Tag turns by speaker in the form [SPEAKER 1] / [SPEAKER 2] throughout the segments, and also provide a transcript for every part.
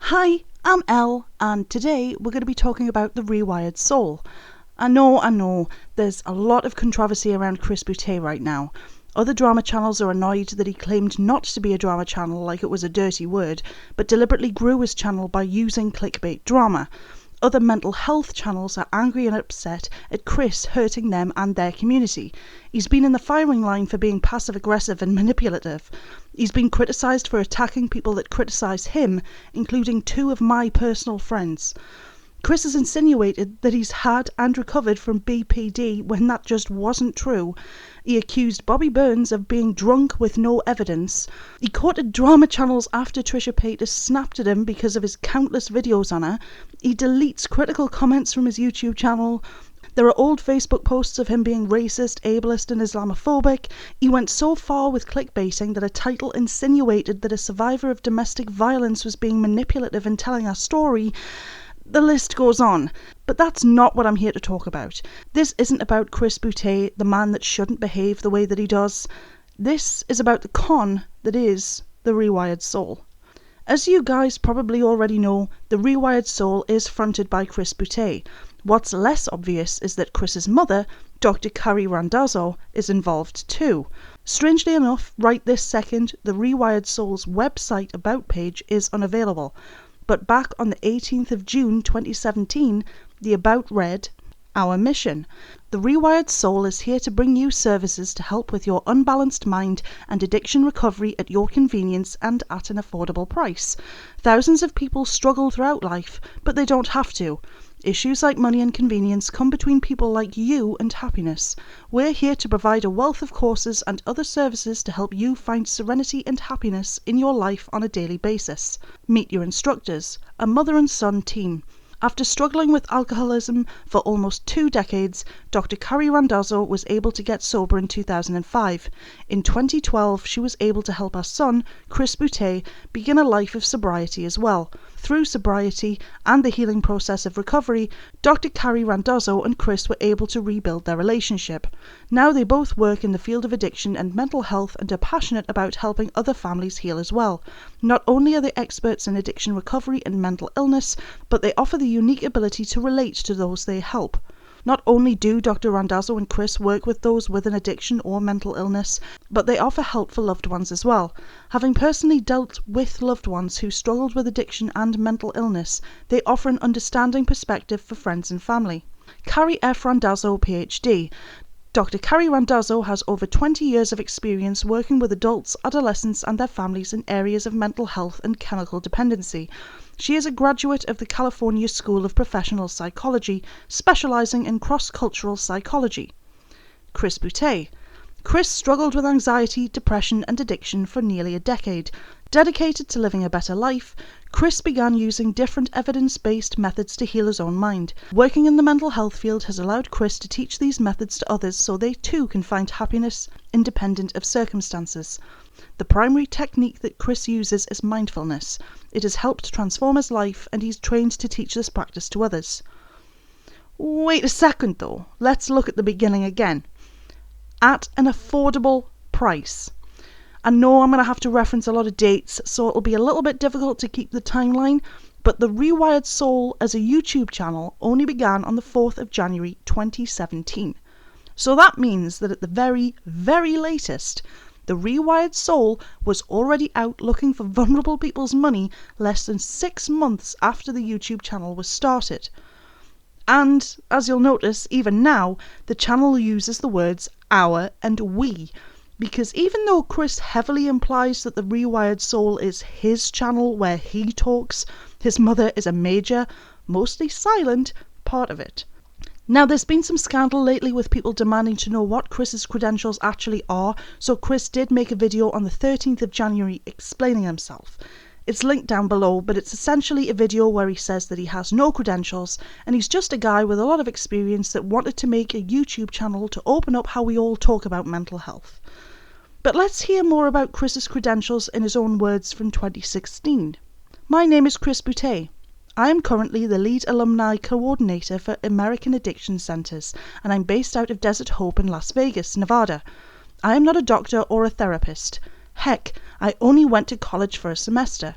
[SPEAKER 1] Hi, I'm Elle, and today we're going to be talking about the Rewired Soul. I know, there's a lot of controversy around Chris Boutté right now. Other drama channels are annoyed that he claimed not to be a drama channel like it was a dirty word, but deliberately grew his channel by using clickbait drama. Other mental health channels are angry and upset at Chris hurting them and their community. He's been in the firing line for being passive-aggressive and manipulative. He's been criticised for attacking people that criticise him, including two of my personal friends. Chris has insinuated that he's had and recovered from BPD when that just wasn't true. He accused Bobby Burns of being drunk with no evidence. He quoted drama channels after Trisha Paytas snapped at him because of his countless videos on her. He deletes critical comments from his YouTube channel. There are old Facebook posts of him being racist, ableist and Islamophobic. He went so far with clickbaiting that a title insinuated that a survivor of domestic violence was being manipulative in telling her story. The list goes on, but that's not what I'm here to talk about. This isn't about Chris Boutté, the man that shouldn't behave the way that he does. This is about the con that is the Rewired Soul. As you guys probably already know, the Rewired Soul is fronted by Chris Boutté. What's less obvious is that Chris's mother, Dr. Carrie Randazzo, is involved too. Strangely enough, right this second, the Rewired Soul's website about page is unavailable. But back on the 18th of June 2017, the About read, "Our mission. The Rewired Soul is here to bring you services to help with your unbalanced mind and addiction recovery at your convenience and at an affordable price. Thousands of people struggle throughout life, but they don't have to. Issues like money and convenience come between people like you and happiness. We're here to provide a wealth of courses and other services to help you find serenity and happiness in your life on a daily basis. Meet your instructors, a mother and son team. After struggling with alcoholism for almost 2 decades, Dr. Carrie Randazzo was able to get sober in 2005. In 2012, she was able to help her son, Chris Boutté, begin a life of sobriety as well. Through sobriety and the healing process of recovery, Dr. Carrie Randazzo and Chris were able to rebuild their relationship. Now they both work in the field of addiction and mental health and are passionate about helping other families heal as well. Not only are they experts in addiction recovery and mental illness, but they offer the unique ability to relate to those they help. Not only do Dr. Randazzo and Chris work with those with an addiction or mental illness, but they offer help for loved ones as well. Having personally dealt with loved ones who struggled with addiction and mental illness, they offer an understanding perspective for friends and family. Carrie F. Randazzo, PhD. Dr. Carrie Randazzo has over 20 years of experience working with adults, adolescents and their families in areas of mental health and chemical dependency. She is a graduate of the California School of Professional Psychology, specializing in cross-cultural psychology. Chris Boutté. Chris struggled with anxiety, depression and addiction for nearly a decade. Dedicated to living a better life, Chris began using different evidence-based methods to heal his own mind. Working in the mental health field has allowed Chris to teach these methods to others so they too can find happiness independent of circumstances. The primary technique that Chris uses is mindfulness. It has helped transform his life and he's trained to teach this practice to others. Wait a second though, let's look at the beginning again. At an affordable price. I know I'm going to have to reference a lot of dates, so it'll be a little bit difficult to keep the timeline, but the Rewired Soul as a YouTube channel only began on the 4th of January 2017. So that means that at the very, very latest, the Rewired Soul was already out looking for vulnerable people's money less than 6 months after the YouTube channel was started. And, as you'll notice, even now, the channel uses the words our and we, because even though Chris heavily implies that the Rewired Soul is his channel where he talks, his mother is a major, mostly silent, part of it. Now, there's been some scandal lately with people demanding to know what Chris's credentials actually are, so Chris did make a video on the 13th of January explaining himself. It's linked down below, but it's essentially a video where he says that he has no credentials and he's just a guy with a lot of experience that wanted to make a YouTube channel to open up how we all talk about mental health. But let's hear more about Chris's credentials in his own words from 2016. My name is Chris Boutté. I am currently the lead alumni coordinator for American Addiction Centers, and I'm based out of Desert Hope in Las Vegas, Nevada. I am not a doctor or a therapist. Heck, I only went to college for a semester.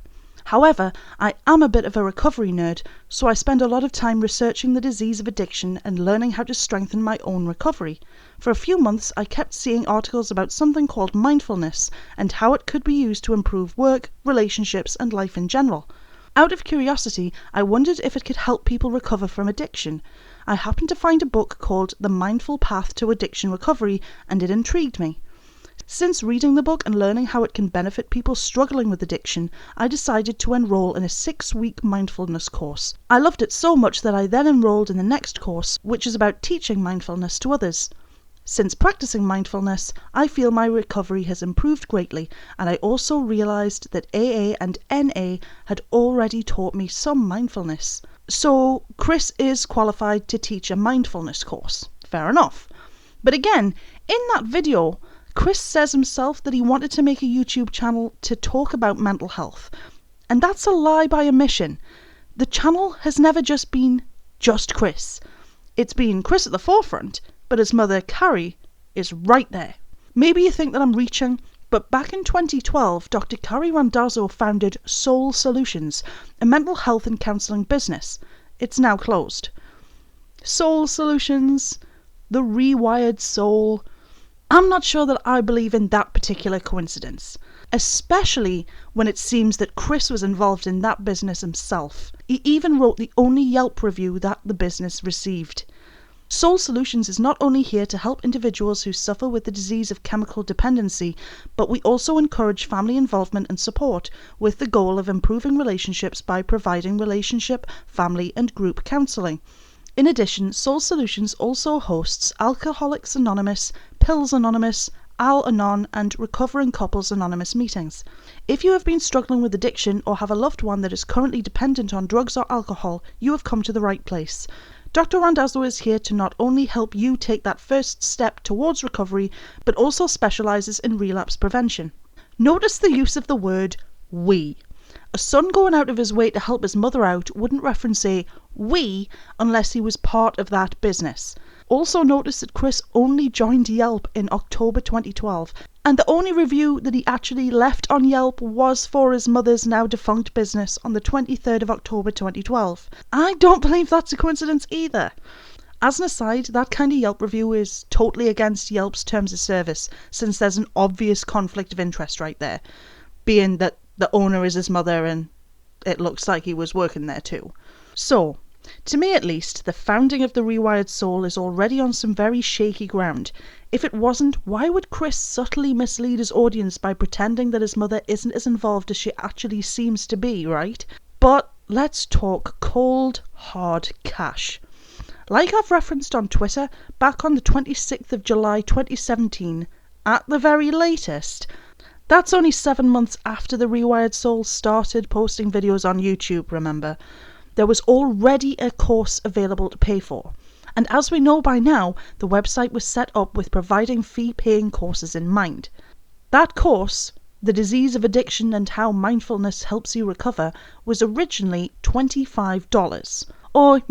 [SPEAKER 1] However, I am a bit of a recovery nerd, so I spend a lot of time researching the disease of addiction and learning how to strengthen my own recovery. For a few months, I kept seeing articles about something called mindfulness and how it could be used to improve work, relationships, and life in general. Out of curiosity, I wondered if it could help people recover from addiction. I happened to find a book called The Mindful Path to Addiction Recovery, and it intrigued me. Since reading the book and learning how it can benefit people struggling with addiction, I decided to enroll in a 6-week mindfulness course. I loved it so much that I then enrolled in the next course, which is about teaching mindfulness to others. Since practicing mindfulness, I feel my recovery has improved greatly, and I also realised that AA and NA had already taught me some mindfulness. So Chris is qualified to teach a mindfulness course. Fair enough. But again, in that video, Chris says himself that he wanted to make a YouTube channel to talk about mental health. And that's a lie by omission. The channel has never just been just Chris. It's been Chris at the forefront, but his mother, Carrie, is right there. Maybe you think that I'm reaching, but back in 2012, Dr. Carrie Randazzo founded Soul Solutions, a mental health and counselling business. It's now closed. Soul Solutions, the Rewired Soul. I'm not sure that I believe in that particular coincidence, especially when it seems that Chris was involved in that business himself. He even wrote the only Yelp review that the business received. Soul Solutions is not only here to help individuals who suffer with the disease of chemical dependency, but we also encourage family involvement and support with the goal of improving relationships by providing relationship, family and group counselling. In addition, Soul Solutions also hosts Alcoholics Anonymous, Pills Anonymous, Al-Anon and Recovering Couples Anonymous meetings. If you have been struggling with addiction or have a loved one that is currently dependent on drugs or alcohol, you have come to the right place. Dr. Randazzo is here to not only help you take that first step towards recovery, but also specialises in relapse prevention. Notice the use of the word we. A son going out of his way to help his mother out wouldn't reference a we unless he was part of that business. Also notice that Chris only joined Yelp in October 2012, and the only review that he actually left on Yelp was for his mother's now defunct business on the 23rd of October 2012. I don't believe that's a coincidence either. As an aside, that kind of Yelp review is totally against Yelp's terms of service, since there's an obvious conflict of interest right there, being that the owner is his mother and it looks like he was working there too. So, to me at least, the founding of the Rewired Soul is already on some very shaky ground. If it wasn't, why would Chris subtly mislead his audience by pretending that his mother isn't as involved as she actually seems to be, right? But let's talk cold, hard cash. Like I've referenced on Twitter, back on the 26th of July 2017, at the very latest, that's only 7 months after the Rewired Soul started posting videos on YouTube, remember? There was already a course available to pay for. And as we know by now, the website was set up with providing fee-paying courses in mind. That course, The Disease of Addiction and How Mindfulness Helps You Recover, was originally $25. Or,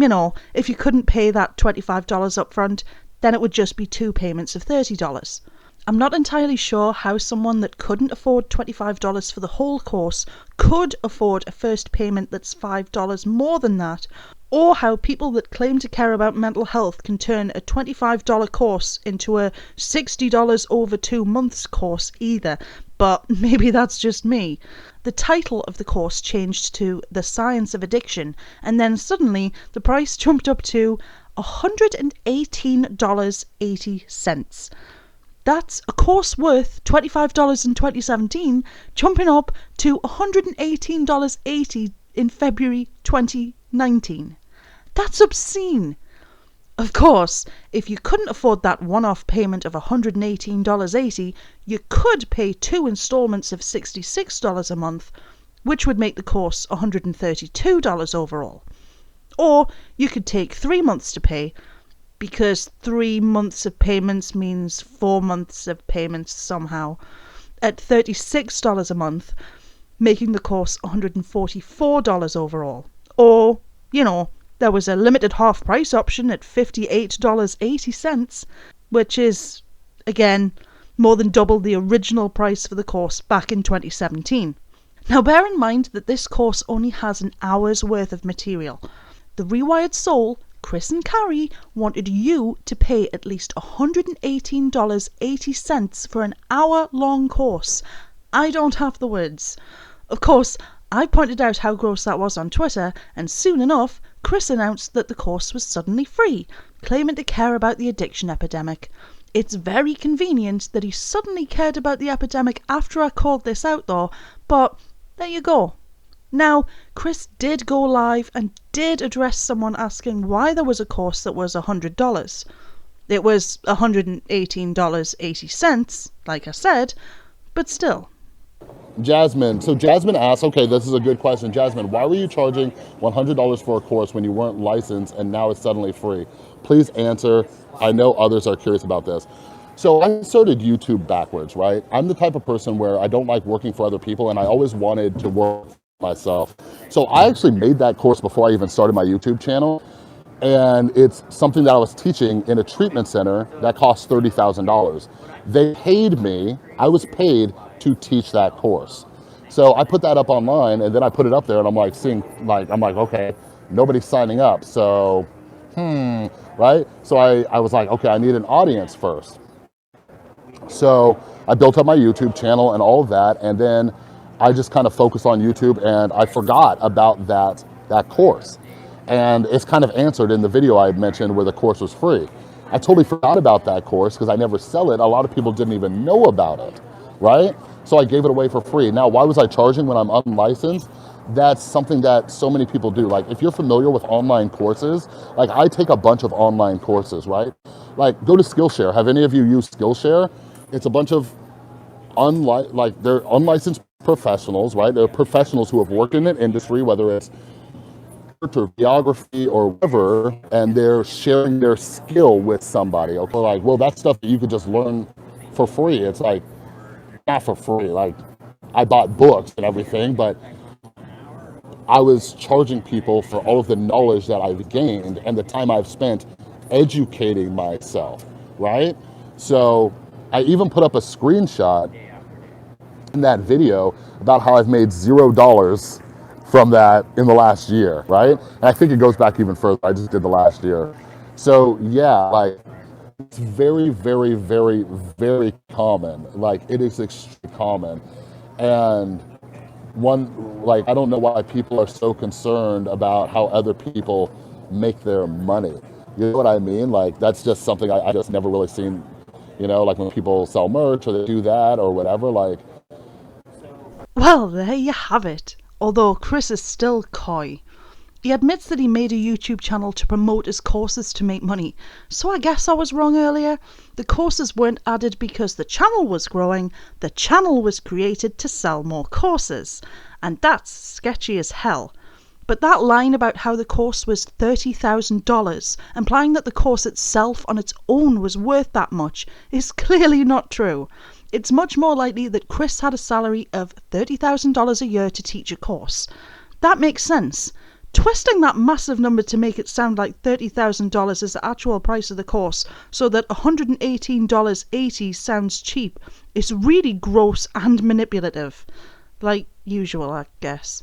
[SPEAKER 1] if you couldn't pay that $25 up front, then it would just be 2 payments of $30. I'm not entirely sure how someone that couldn't afford $25 for the whole course could afford a first payment that's $5 more than that, or how people that claim to care about mental health can turn a $25 course into a $60 over 2 months course either, but maybe that's just me. The title of the course changed to The Science of Addiction, and then suddenly the price jumped up to $118.80. That's a course worth $25 in 2017, jumping up to $118.80 in February 2019. That's obscene. Of course, if you couldn't afford that one-off payment of $118.80, you could pay 2 installments of $66 a month, which would make the course $132 overall. Or you could take 3 months to pay, because 3 months of payments means 4 months of payments somehow, at $36 a month, making the course $144 overall. Or, there was a limited half price option at $58.80, which is, again, more than double the original price for the course back in 2017. Now bear in mind that this course only has an hour's worth of material. The Rewired Soul, Chris and Carrie, wanted you to pay at least $118.80 for an hour-long course. I don't have the words. Of course, I pointed out how gross that was on Twitter, and soon enough, Chris announced that the course was suddenly free, claiming to care about the addiction epidemic. It's very convenient that he suddenly cared about the epidemic after I called this out though, but there you go. Now, Chris did go live and did address someone asking why there was a course that was $100. It was $118.80, like I said, but still.
[SPEAKER 2] Jasmine. So Jasmine asks, okay, this is a good question. Jasmine, why were you charging $100 for a course when you weren't licensed and now it's suddenly free? Please answer. I know others are curious about this. So I started YouTube backwards, right? I'm the type of person where I don't like working for other people and I always wanted to work for myself. So I actually made that course before I even started my YouTube channel. And it's something that I was teaching in a treatment center that cost $30,000. They paid me, I was paid to teach that course. So I put that up online and then I put it up there and I'm like okay, nobody's signing up. So, right? So I was like, okay, I need an audience first. So I built up my YouTube channel and all of that. And then I just kind of focused on YouTube and I forgot about that course. And it's kind of answered in the video I had mentioned where the course was free. I totally forgot about that course because I never sell it. A lot of people didn't even know about it, right? So I gave it away for free. Now, why was I charging when I'm unlicensed? That's something that so many people do. Like if you're familiar with online courses, like I take a bunch of online courses, right? Like go to Skillshare. Have any of you used Skillshare? It's a bunch of they're unlicensed professionals, right? They're professionals who have worked in an industry, whether it's or geography or whatever, and they're sharing their skill with somebody. Okay, like, well, that's stuff that you could just learn for free. It's like, not for free. Like, I bought books and everything, but I was charging people for all of the knowledge that I've gained and the time I've spent educating myself, right? So I even put up a screenshot in that video about how I've made $0 from that in the last year, right? And I think it goes back even further. I just did the last year. So yeah, like it's very, very, very, very common. Like it is extremely common. And I don't know why people are so concerned about how other people make their money. You know what I mean? Like that's just something I just never really seen, like when people sell merch or they do that or whatever, like.
[SPEAKER 1] Well, there you have it. Although Chris is still coy. He admits that he made a YouTube channel to promote his courses to make money. So I guess I was wrong earlier. The courses weren't added because the channel was growing. The channel was created to sell more courses. And that's sketchy as hell. But that line about how the course was $30,000, implying that the course itself on its own was worth that much, is clearly not true. It's much more likely that Chris had a salary of $30,000 a year to teach a course. That makes sense. Twisting that massive number to make it sound like $30,000 is the actual price of the course so that $118.80 sounds cheap is really gross and manipulative. Like usual, I guess.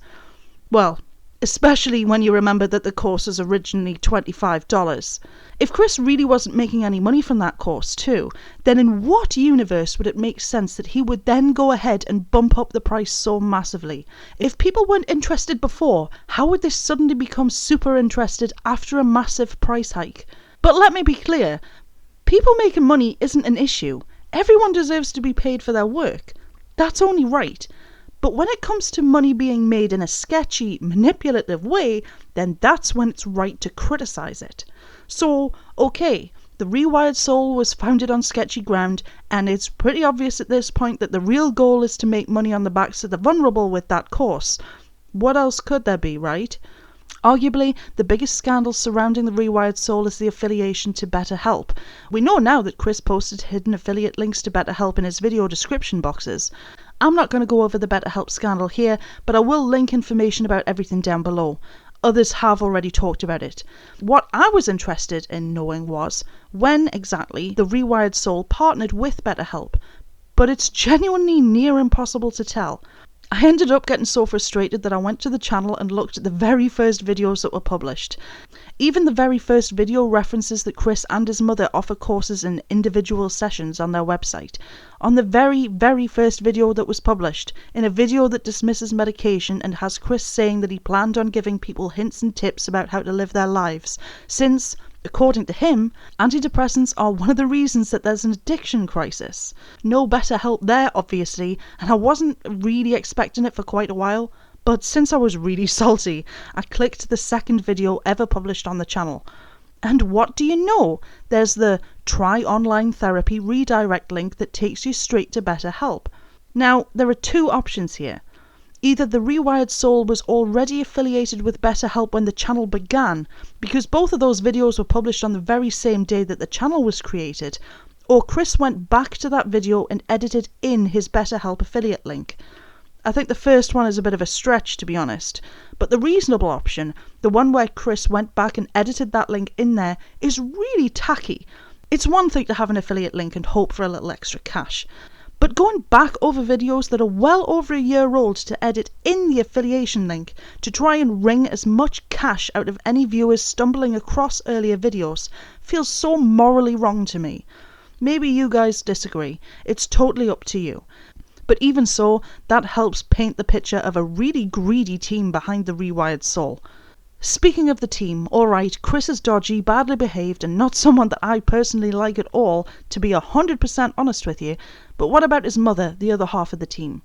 [SPEAKER 1] Well, especially when you remember that the course was originally $25. If Chris really wasn't making any money from that course too, then in what universe would it make sense that he would then go ahead and bump up the price so massively? If people weren't interested before, how would they suddenly become super interested after a massive price hike? But let me be clear, people making money isn't an issue. Everyone deserves to be paid for their work. That's only right. But when it comes to money being made in a sketchy, manipulative way, then that's when it's right to criticize it. So, okay, the Rewired Soul was founded on sketchy ground, and it's pretty obvious at this point that the real goal is to make money on the backs of the vulnerable with that course. What else could there be, right? Arguably, the biggest scandal surrounding the Rewired Soul is the affiliation to BetterHelp. We know now that Chris posted hidden affiliate links to BetterHelp in his video description boxes. I'm not going to go over the BetterHelp scandal here, but I will link information about everything down below. Others have already talked about it. What I was interested in knowing was when exactly the Rewired Soul partnered with BetterHelp, but it's genuinely near impossible to tell. I ended up getting so frustrated that I went to the channel and looked at the very first videos that were published. Even the very first video references that Chris and his mother offer courses in individual sessions on their website. On the very first video that was published, in a video that dismisses medication and has Chris saying that he planned on giving people hints and tips about how to live their lives, since, according to him, antidepressants are one of the reasons that there's an addiction crisis. No better help there, obviously, and I wasn't really expecting it for quite a while, but since I was really salty, I clicked the second video ever published on the channel. And what do you know? There's the Try Online Therapy redirect link that takes you straight to BetterHelp. Now, there are two options here. Either the Rewired Soul was already affiliated with BetterHelp when the channel began, because both of those videos were published on the very same day that the channel was created, or Chris went back to that video and edited in his BetterHelp affiliate link. I think the first one is a bit of a stretch, to be honest, but the reasonable option, the one where Chris went back and edited that link in there, is really tacky. It's one thing to have an affiliate link and hope for a little extra cash, but going back over videos that are well over a year old to edit in the affiliation link to try and wring as much cash out of any viewers stumbling across earlier videos feels so morally wrong to me. Maybe you guys disagree. It's totally up to you. But even so, that helps paint the picture of a really greedy team behind the Rewired Soul. Speaking of the team, alright, Chris is dodgy, badly behaved, and not someone that I personally like at all, to be 100% honest with you, but what about his mother, the other half of the team?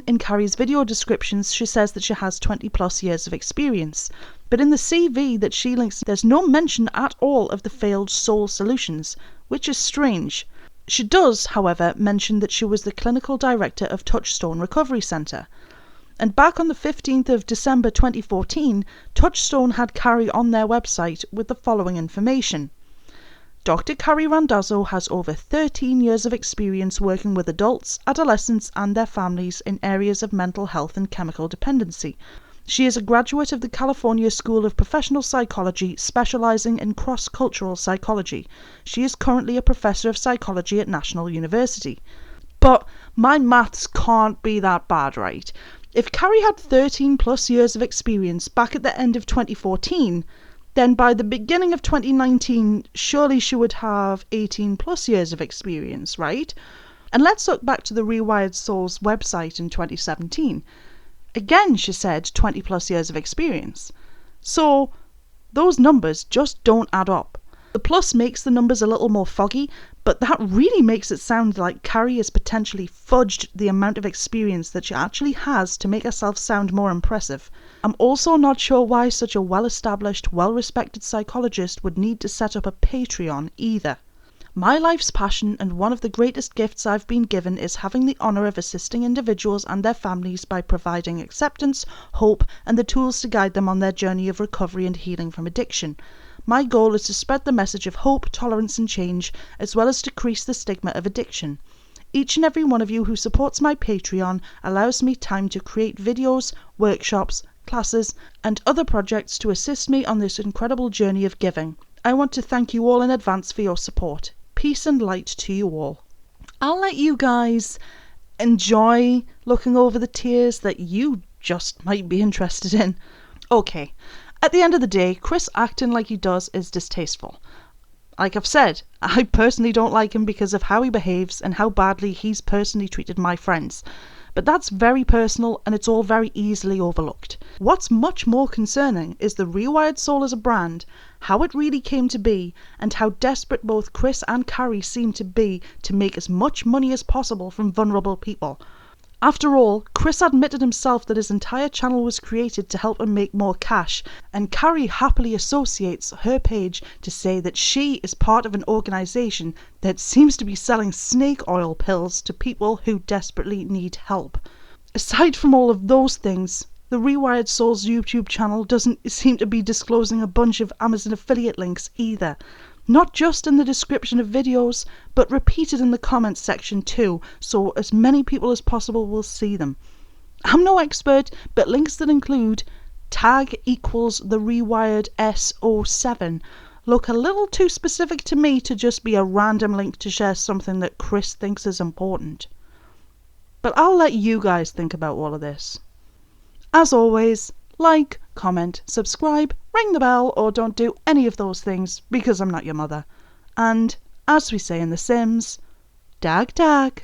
[SPEAKER 1] In Carrie's video descriptions, she says that she has 20 plus years of experience, but in the CV that she links, there's no mention at all of the failed soul solutions, which is strange. She does, however, mention that she was the clinical director of Touchstone Recovery Centre. And back on the 15th of December 2014, Touchstone had Carrie on their website with the following information. Dr. Carrie Randazzo has over 13 years of experience working with adults, adolescents and their families in areas of mental health and chemical dependency. She is a graduate of the California School of Professional Psychology, specializing in cross-cultural psychology. She is currently a professor of psychology at National University. But my maths can't be that bad, right? If Carrie had 13 plus years of experience back at the end of 2014, then by the beginning of 2019, surely she would have 18 plus years of experience, right? And let's look back to the Rewired Soul's website in 2017. Again, she said 20 plus years of experience. So those numbers just don't add up. The plus makes the numbers a little more foggy, but that really makes it sound like Carrie has potentially fudged the amount of experience that she actually has to make herself sound more impressive. I'm also not sure why such a well-established, well-respected psychologist would need to set up a Patreon either. My life's passion and one of the greatest gifts I've been given is having the honour of assisting individuals and their families by providing acceptance, hope, and the tools to guide them on their journey of recovery and healing from addiction. My goal is to spread the message of hope, tolerance and change, as well as decrease the stigma of addiction. Each and every one of you who supports my Patreon allows me time to create videos, workshops, classes, and other projects to assist me on this incredible journey of giving. I want to thank you all in advance for your support. Peace and light to you all. I'll let you guys enjoy looking over the tiers that you just might be interested in. Okay. At the end of the day, Chris acting like he does is distasteful. Like I've said, I personally don't like him because of how he behaves and how badly he's personally treated my friends. But that's very personal and it's all very easily overlooked. What's much more concerning is the Rewired Soul as a brand, how it really came to be, and how desperate both Chris and Carrie seem to be to make as much money as possible from vulnerable people. After all, Chris admitted himself that his entire channel was created to help him make more cash, and Carrie happily associates her page to say that she is part of an organisation that seems to be selling snake oil pills to people who desperately need help. Aside from all of those things, the Rewired Soul's YouTube channel doesn't seem to be disclosing a bunch of Amazon affiliate links either. Not just in the description of videos, but repeated in the comments section too, so as many people as possible will see them. I'm no expert, but links that include tag equals the Rewired S07 look a little too specific to me to just be a random link to share something that Chris thinks is important. But I'll let you guys think about all of this. As always, like, comment, subscribe, ring the bell, or don't do any of those things because I'm not your mother. And, as we say in The Sims, dag dag.